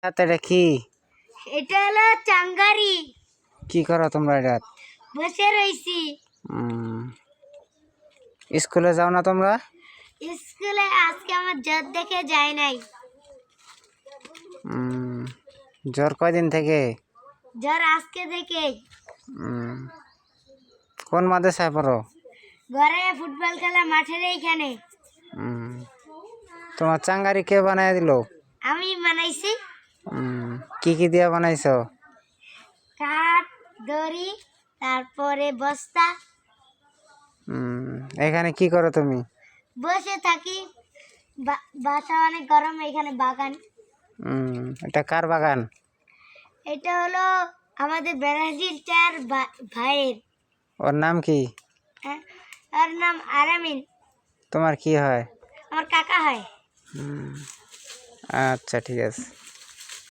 এটা কি? এটা হলো চাঙ্গারি। কি করো তোমরা এটা? বসে রইছি। স্কুলে যাও না তোমরা? স্কুলে আজকে আমার জ্বর দেখে যাই নাই। জ্বর কয়দিন থেকে? জ্বর আজকে দেখে। কোন মাদ্রাসায় পড়ো? ঘরে ফুটবল খেলা মাঠের এইখানে। তোমার চাঙ্গারি কে বানায় দিল? আমি বানাইছি। কি কি দিয়ে বানাইছো? কাঠ, দড়ি, তারপরে বস্তা। এখানে কি করো তুমি? বসে থাকি। বাসা অনেক গরম, এখানে বাগান। এটা কার বাগান? এটা হলো আমাদের ব্রাজিল চার ভাইয়ের। ওর নাম কি? ওর নাম আরামিন। তোমার কি হয়? আমার কাকা হয়। আচ্ছা ঠিক আছে।